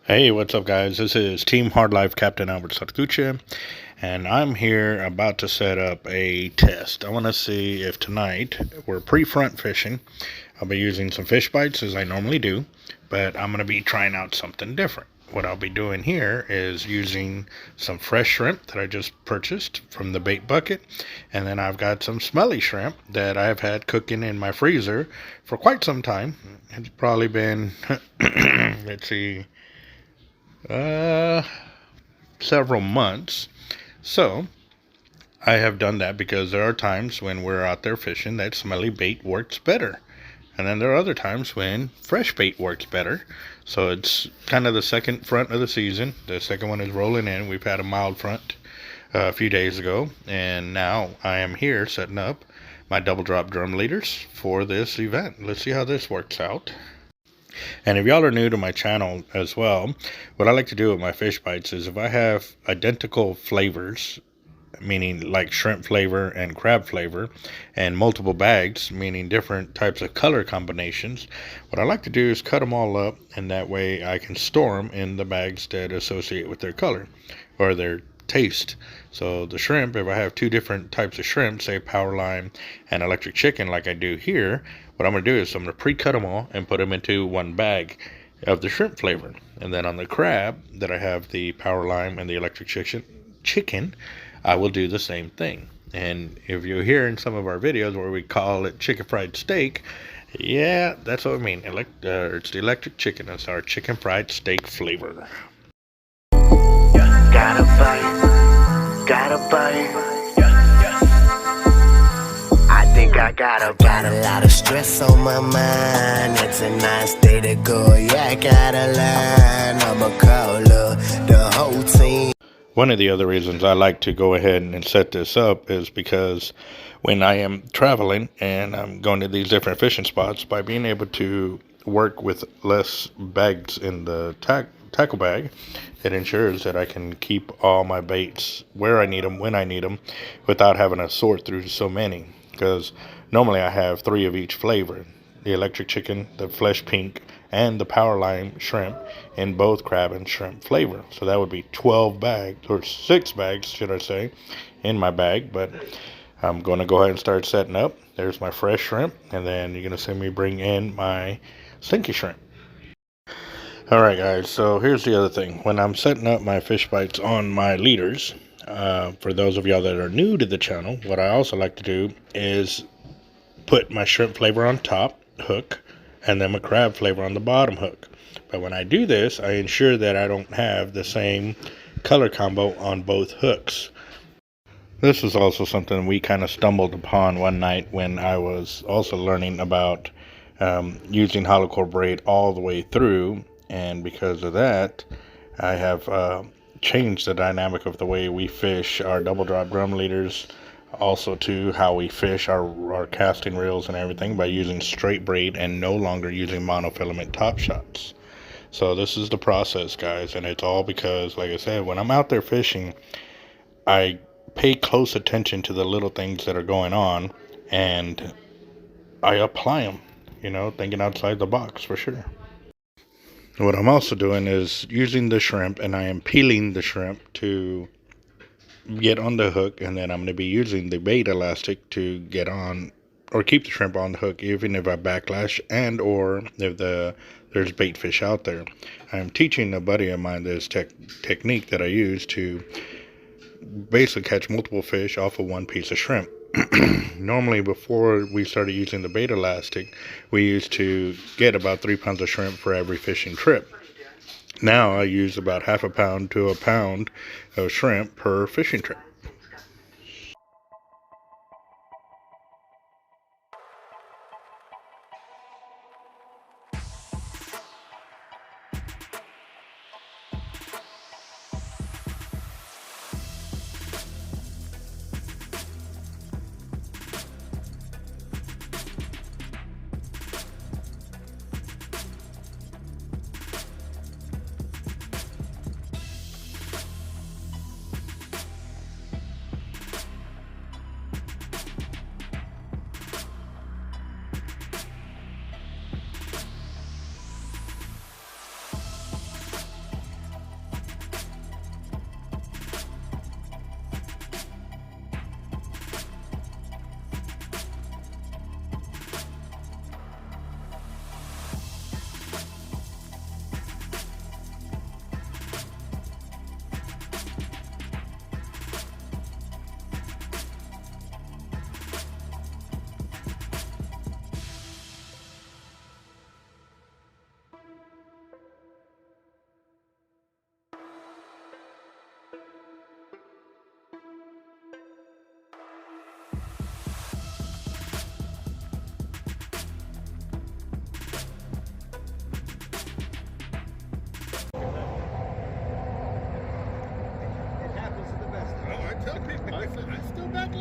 Hey, what's up, guys? This is Team Hard Life Captain Zertuche, and I'm here about to set up a test. I want to see if tonight we're pre-front fishing. I'll be using some fish bites as I normally do, but I'm going to be trying out something different. What I'll be doing here is using some fresh shrimp that I just purchased from the bait bucket, and then I've got some smelly shrimp that I've had cooking in my freezer for quite some time. It's probably been, let's see, several months. So I have done that because there are times when we're out there fishing that smelly bait works better, and then there are other times when fresh bait works better. So it's kind of the second front of the season. The second one is rolling in. We've had a mild front a few days ago, and now I am here setting up my double drop drum leaders for this event. Let's see how this works out. And if y'all are new to my channel as well, what I like to do with my fish bites is if I have identical flavors, meaning like shrimp flavor and crab flavor, and multiple bags, meaning different types of color combinations, what I like to do is cut them all up, and that way I can store them in the bags that associate with their color or their taste. So the shrimp, if I have two different types of shrimp, say power lime and electric chicken like I do here, what I'm going to do is I'm going to pre-cut them all and put them into one bag of the shrimp flavor. And then on the crab that I have the power lime and the electric chicken, I will do the same thing. And if you hear in some of our videos where we call it chicken fried steak, yeah, that's what I mean. It's the electric chicken. It's our chicken fried steak flavor. Gotta bite. I think I got a lot of stress on my mind. It's a nice day to go. Yeah, I gotta line. I'ma call the whole team. One of the other reasons I like to go ahead and set this up is because when I am traveling and I'm going to these different fishing spots, by being able to work with less bags in the tackle bag, it ensures that I can keep all my baits where I need them, when I need them, without having to sort through so many. Because normally I have 3 of each flavor: the electric chicken, the flesh pink, and the power lime shrimp in both crab and shrimp flavor. So that would be 12 bags, or 6 bags, should I say, in my bag. But I'm going to go ahead and start setting up. There's my fresh shrimp, and then you're going to see me bring in my stinky shrimp. Alright guys, so here's the other thing. When I'm setting up my fish bites on my leaders, for those of y'all that are new to the channel, what I also like to do is put my shrimp flavor on top hook, and then my crab flavor on the bottom hook. But when I do this, I ensure that I don't have the same color combo on both hooks. This is also something we kind of stumbled upon one night when I was also learning about using hollow core braid all the way through, and because of that, I have changed the dynamic of the way we fish our double drop drum leaders, also to how we fish our casting reels and everything, by using straight braid and no longer using monofilament top shots. So this is the process, guys, and it's all because, like I said, when I'm out there fishing, I pay close attention to the little things that are going on, and I apply them, thinking outside the box for sure. What I'm also doing is using the shrimp, and I am peeling the shrimp to get on the hook, and then I'm going to be using the bait elastic to get on or keep the shrimp on the hook, even if I backlash and or if there's bait fish out there. I'm teaching a buddy of mine this technique that I use to basically catch multiple fish off of one piece of shrimp. Normally, before we started using the bait elastic, we used to get about 3 pounds of shrimp for every fishing trip. Now I use about half a pound to a pound of shrimp per fishing trip.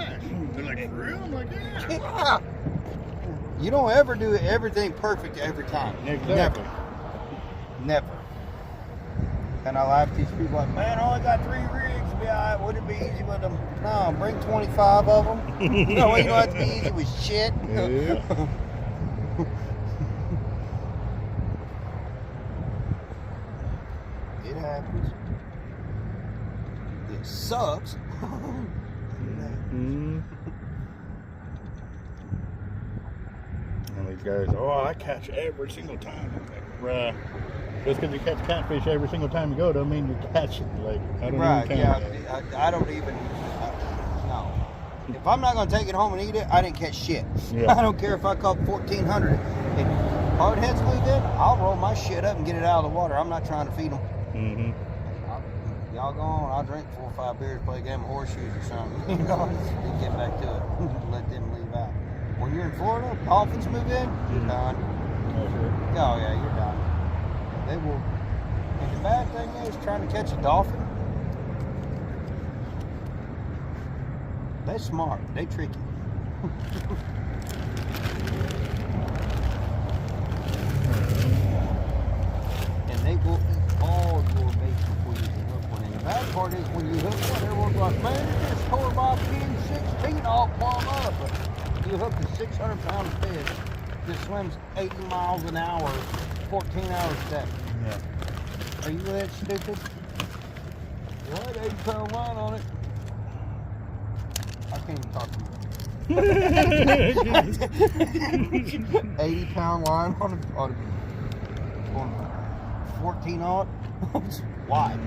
gosh. They're like, for real? I'm like, yeah. Yeah. You don't ever do everything perfect every time. Exactly. Never. And I laugh at these people like, man, I only got 3 rigs. Be all right. Would it be easy with them? No, bring 25 of them. No, you don't have to be easy with shit. Yeah. It happens. It sucks. And these guys, oh, I catch every single time. I'm like, bruh, just because you catch catfish every single time you go doesn't mean you catch it. Like, I don't Right, even yeah. count I don't even, no. If I'm not going to take it home and eat it, I didn't catch shit. Yeah. I don't care if I caught 1,400. If hardheads move in, I'll roll my shit up and get it out of the water. I'm not trying to feed them. Mm-hmm. Y'all go on, I'll drink 4 or 5 beers, play a game of horseshoes or something, you know, and get back to it. Let them leave out. When you're in Florida, dolphins move in, you're done. Okay. Oh yeah, you're done. They will. And the bad thing is trying to catch a dolphin. They smart. They tricky. And they will eat all your bait before you can hook one. And the bad part is when you hook one, everyone's like, man, it just tore my pin 16 all plumb up. But you hook a 600-pound fish that swims 80 miles an hour, 14 hours a day. Yeah. Are you that stupid? You had 80-pound line on it. I can't even talk to you. 80-pound line on a 14 odd. Why?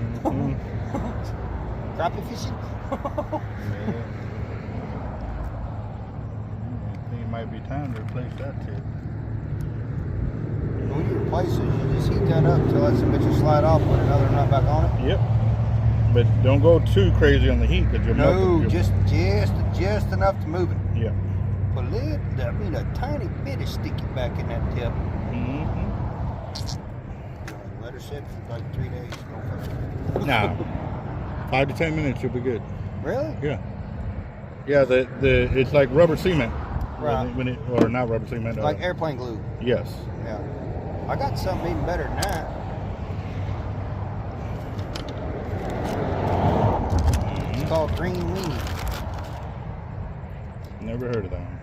Crappie fishing? It might be time to replace that tip. When you replace it, you just heat that up until that bitch will slide off, put another nut back on it. Yep. But don't go too crazy on the heat because you'll No, melt it. just enough to move it. Yeah. Put a tiny bit of sticky back in that tip. Mm-hmm. Let her sit for like 3 days. Nah. 5 to 10 minutes, you'll be good. Really? Yeah. Yeah, the it's like rubber cement. Right. When it, or not rubber cement. Like airplane glue. Yes. Yeah. I got something even better than that. It's called green weenie. Never heard of that one.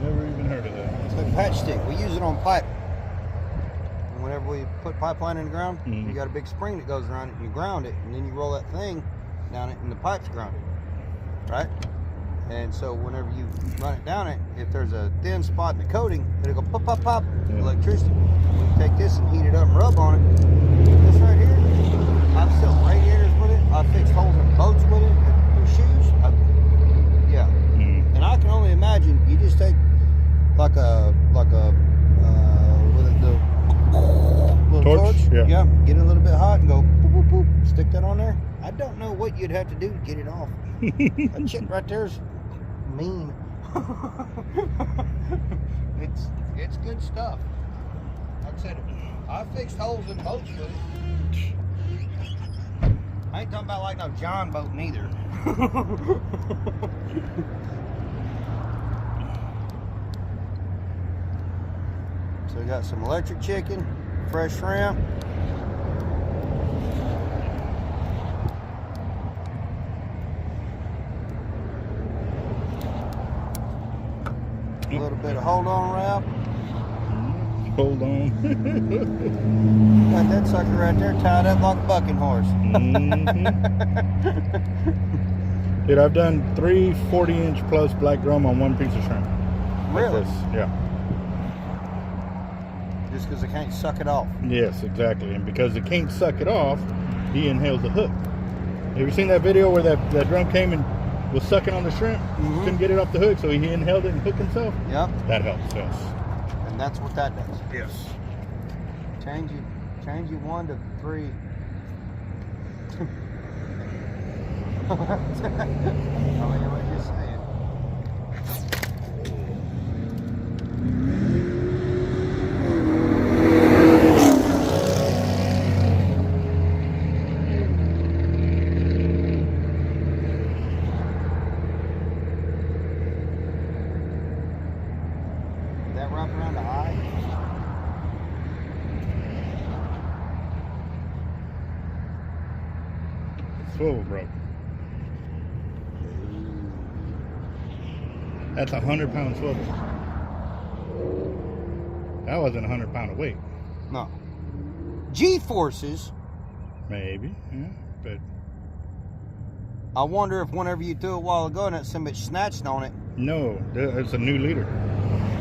Never even heard of that. It's like a patch stick. We use it on pipe. And whenever we put pipeline in the ground, you got a big spring that goes around it, and you ground it, and then you roll that thing down it, and the pipe's grounded, right? And so whenever you run it down it, if there's a thin spot in the coating, it'll go pop, pop, pop, electricity. We take this and heat it up and rub on it. This right here, I've still radiators with it. I've fixed holes in boats with it, and shoes. And I can only imagine you just take like a with the little torch, yeah, get it a little bit hot and go boop, boop, boop, stick that on there. I don't know what you'd have to do to get it off. That shit right there's mean. It's good stuff. Like I said, I fixed holes in boats with it. I ain't talking about like no John boat neither. So we got some electric chicken, fresh shrimp. A little bit of hold on wrap. Hold on. Got that sucker right there tied up like a bucking horse. Dude, I've done 3 40-inch plus black drum on one piece of shrimp. Really? Like this. Yeah. Just because they can't suck it off. Yes, exactly. And because it can't suck it off, he inhales the hook. Have you seen that video where that drum came and was sucking on the shrimp? Couldn't get it off the hook, so he inhaled it and hooked himself? Yep. That helps, yes. And that's what that does. Yes. Change it 1 to 3. I'm just saying. Did that wrap around the eye? Swivel broke. That's 100-pound swivel. That wasn't 100-pound of weight. No. G-forces. Maybe, yeah, but I wonder if whenever you threw it a while ago and that some bitch snatched on it. no, it's a new leader.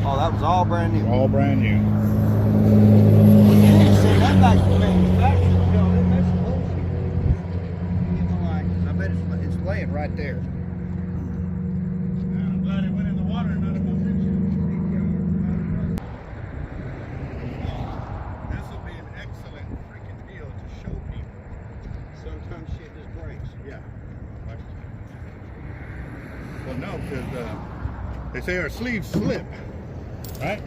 Oh, that was all brand new. All brand new. You didn't send that back to the manufacturer. No, that's bullshit. Get my line, 'cause I bet it's laying right there. I'm glad it went in the water and not in my friction. This will be an excellent freaking deal to show people. Sometimes shit just breaks. Yeah. Well, no, because they say our sleeves slip, right?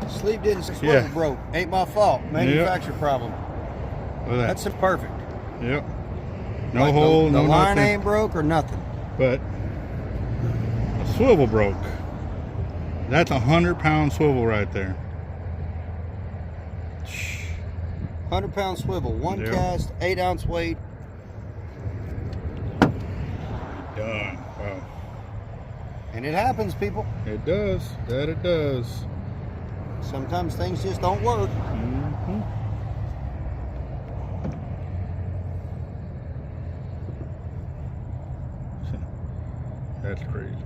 Sleeve didn't slip, Yeah. broke. Ain't my fault. Manufacturer problem. Look at That's perfect. that. Yep. No Like hole, the no line nothing. ain't broke or nothing. But a swivel broke. That's 100-pound swivel right there. 100-pound swivel, one Yeah. cast, 8-ounce weight. Done. Wow. And it happens, people. It does. That it does. Sometimes things just don't work. Mm-hmm. That's crazy.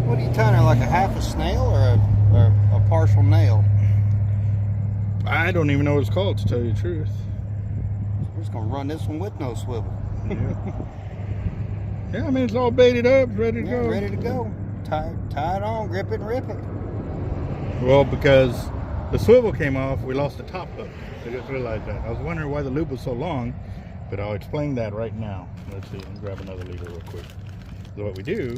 What are you tying her, like a half a snail or a partial nail? I don't even know what it's called, to tell you the truth. We're just gonna run this one with no swivel. Yeah. Yeah, I mean, it's all baited up, ready to Yeah, go. ready to go. Tie it on, grip it and rip it. Well, because the swivel came off, we lost the top hook. I just realized that. I was wondering why the loop was so long, but I'll explain that right now. Let's see, let me grab another leader real quick. So what we do,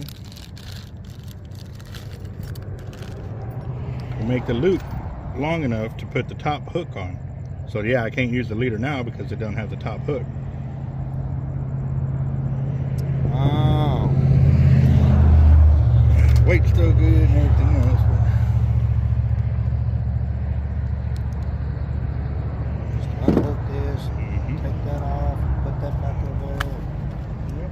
we make the loop long enough to put the top hook on. So yeah, I can't use the leader now because it doesn't have the top hook. Oh. Weight's still good and everything else. Just unhook this, Mhm. take that off, put that back over there.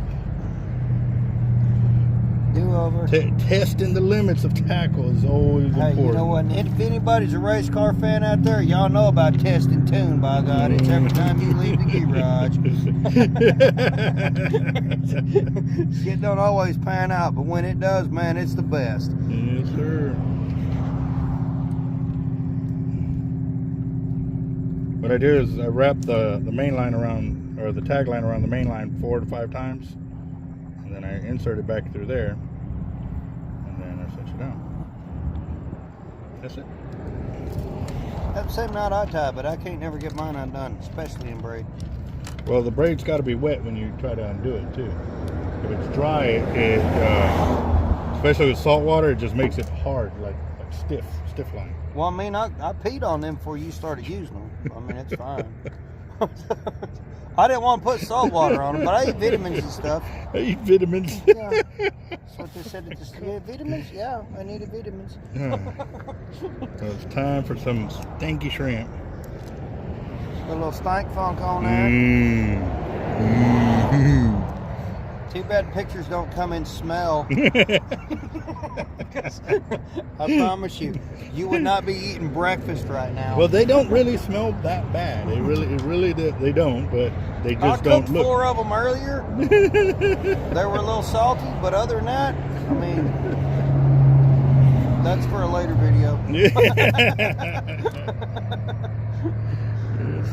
Do over. Testing the limits of tackle is always Hey, important. you know what? If anybody's a race car fan out there, y'all know about test and tune, by God. It's every time you leave the garage. Shit don't always pan out, but when it does, man, it's the best. Yes, sir. What I do is I wrap the main line around, or the tag line around the main line 4 to 5 times, and then I insert it back through there, and then I cinch it down. That's it. That's the same knot I tie, but I can't never get mine undone, especially in braid. Well, the braid's got to be wet when you try to undo it too. If it's dry, especially with salt water, it just makes it hard, like stiff line. Well, I mean, I peed on them before you started using them. I mean, it's fine. I didn't want to put salt water on them, but I eat vitamins and stuff. I eat vitamins. Yeah. That's what they said. Yeah, vitamins? Yeah, I needed vitamins. So it's time for some stinky shrimp. A little stank funk on there. Mm. Too bad pictures don't come in smell. I promise you, you would not be eating breakfast right now. Well, they don't really smell that bad. They really they don't, but they just I don't cooked look. 4 of them earlier. They were a little salty, but other than that, I mean, that's for a later video. Yes,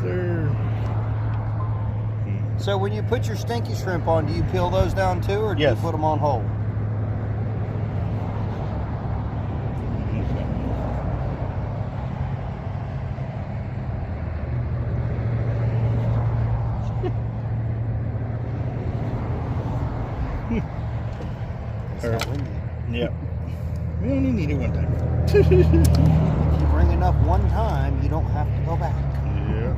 sir. So when you put your stinky shrimp on, do you peel those down too, or do Yes. you put them on whole? Or, how we need it. yeah. We only need it one time. If you bring enough one time, you don't have to go back. Yeah.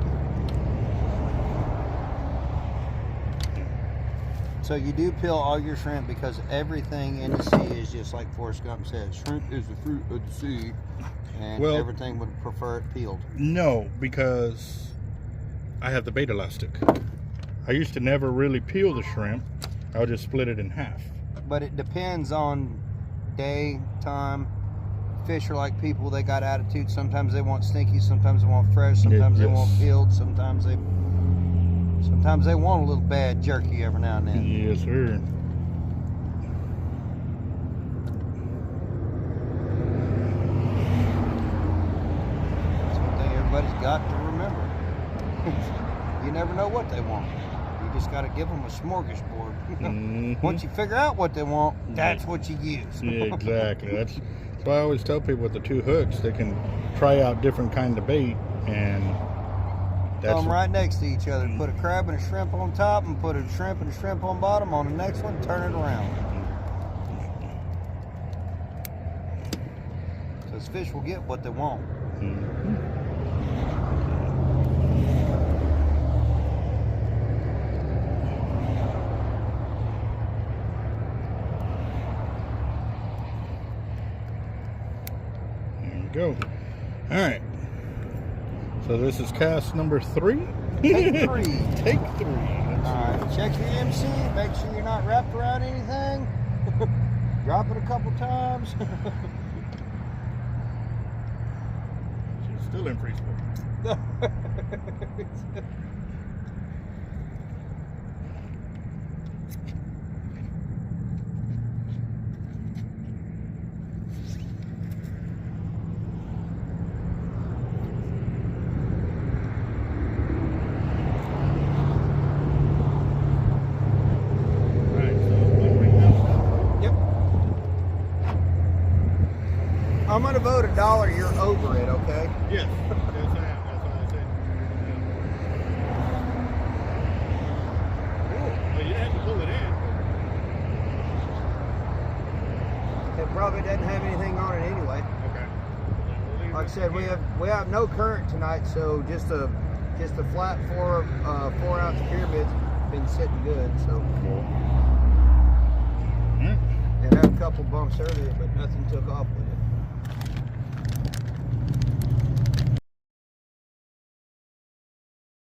So you do peel all your shrimp because everything in the sea is just like Forrest Gump says. Shrimp is the fruit of the sea, and Well, everything would prefer it peeled. No, because I have the bait elastic. I used to never really peel the shrimp. I would just split it in half. But it depends on day, time. Fish are like people, they got attitude. Sometimes they want stinky, sometimes they want fresh, sometimes they want peeled, sometimes they want a little bad jerky every now and then. Yes, sir. That's one thing everybody's got to remember. You never know what they want. You just got to give them a smorgasbord. Once you figure out what they want, that's what you use. Yeah, exactly. That's why I always tell people with the 2 hooks, they can try out different kind of bait, and Throw them right next to each other. Put a crab and a shrimp on top, and put a shrimp and a shrimp on bottom. On the next one, turn it around. Because fish will get what they want. There you go. All right. So this is cast number 3. Take 3. Take 3. Alright, check your MC. Make sure you're not wrapped around anything. Drop it a couple times. She's still in free spool. I'm gonna vote $1. You're over it, okay? Yes, that's what I said. Well, you didn't have to pull it in. It probably doesn't have anything on it anyway. Okay. Like I said, we have no current tonight, so just a flat 4 ounce pyramid's been sitting good. So it had a couple bumps earlier, but nothing took off with it.